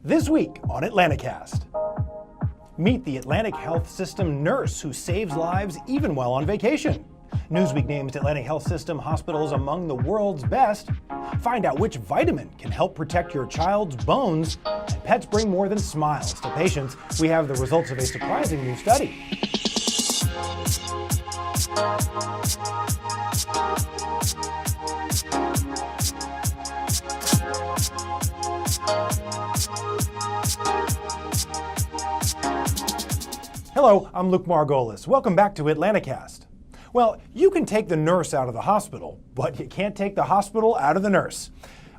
This week on Atlanticast. Meet the Atlantic Health System nurse who saves lives even while on vacation. Newsweek names Atlantic Health System hospitals among the world's best. Find out which vitamin can help protect your child's bones. And pets bring more than smiles to patients. We have the results of a surprising new study. Hello, I'm Luke Margolis. Welcome back to Atlanticast. Well, you can take the nurse out of the hospital, but you can't take the hospital out of the nurse.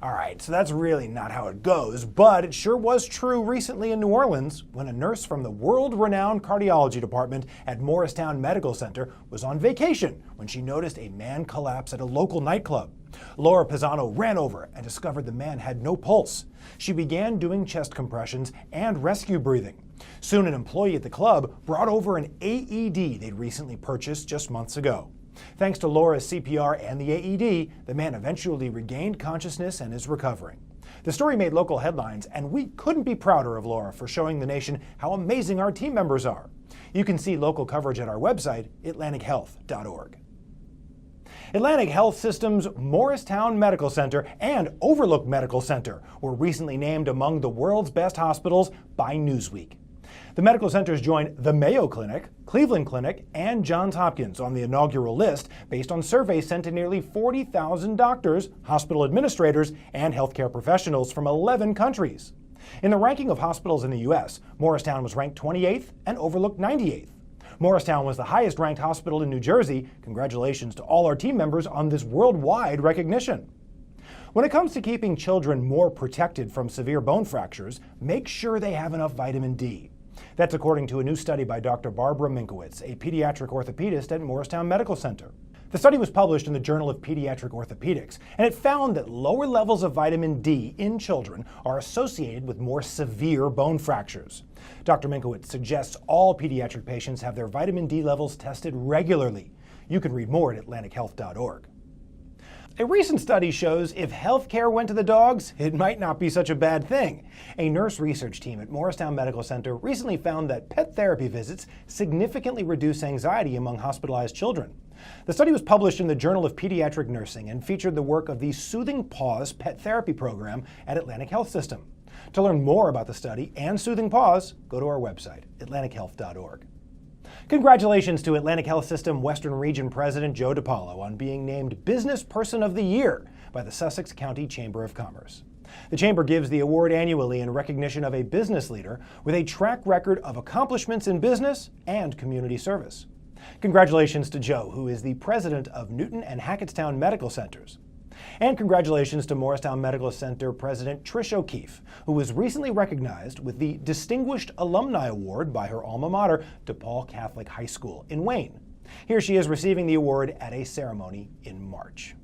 All right, so that's really not how it goes, but it sure was true recently in New Orleans when a nurse from the world-renowned cardiology department at Morristown Medical Center was on vacation when she noticed a man collapse at a local nightclub. Laura Pisano ran over and discovered the man had no pulse. She began doing chest compressions and rescue breathing. Soon an employee at the club brought over an AED they'd recently purchased just months ago. Thanks to Laura's CPR and the AED, the man eventually regained consciousness and is recovering. The story made local headlines, and we couldn't be prouder of Laura for showing the nation how amazing our team members are. You can see local coverage at our website, atlantichealth.org. Atlantic Health System's Morristown Medical Center and Overlook Medical Center were recently named among the world's best hospitals by Newsweek. The medical centers joined the Mayo Clinic, Cleveland Clinic, and Johns Hopkins on the inaugural list based on surveys sent to nearly 40,000 doctors, hospital administrators, and healthcare professionals from 11 countries. In the ranking of hospitals in the U.S., Morristown was ranked 28th and Overlook 98th. Morristown was the highest ranked hospital in New Jersey. Congratulations to all our team members on this worldwide recognition. When it comes to keeping children more protected from severe bone fractures, make sure they have enough vitamin D. That's according to a new study by Dr. Barbara Minkowitz, a pediatric orthopedist at Morristown Medical Center. The study was published in the Journal of Pediatric Orthopedics, and it found that lower levels of vitamin D in children are associated with more severe bone fractures. Dr. Minkowitz suggests all pediatric patients have their vitamin D levels tested regularly. You can read more at atlantichealth.org. A recent study shows if healthcare went to the dogs, it might not be such a bad thing. A nurse research team at Morristown Medical Center recently found that pet therapy visits significantly reduce anxiety among hospitalized children. The study was published in the Journal of Pediatric Nursing and featured the work of the Soothing Paws pet therapy program at Atlantic Health System. To learn more about the study and Soothing Paws, go to our website, atlantichealth.org. Congratulations to Atlantic Health System Western Region President Joe DiPaolo on being named Business Person of the Year by the Sussex County Chamber of Commerce. The Chamber gives the award annually in recognition of a business leader with a track record of accomplishments in business and community service. Congratulations to Joe, who is the president of Newton and Hackettstown Medical Centers. And congratulations to Morristown Medical Center President Trish O'Keefe, who was recently recognized with the Distinguished Alumni Award by her alma mater, DePaul Catholic High School in Wayne. Here she is receiving the award at a ceremony in March.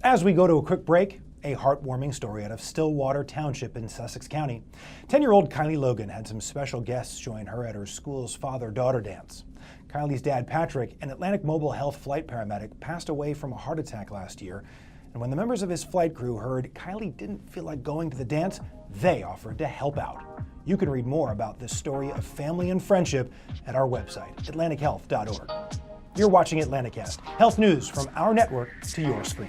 As we go to a quick break, a heartwarming story out of Stillwater Township in Sussex County. 10-year-old Kylie Logan had some special guests join her at her school's father-daughter dance. Kylie's dad, Patrick, an Atlantic Mobile Health flight paramedic, passed away from a heart attack last year. And when the members of his flight crew heard Kylie didn't feel like going to the dance, they offered to help out. You can read more about this story of family and friendship at our website, atlantichealth.org. You're watching Atlanticast, health news from our network to your screen.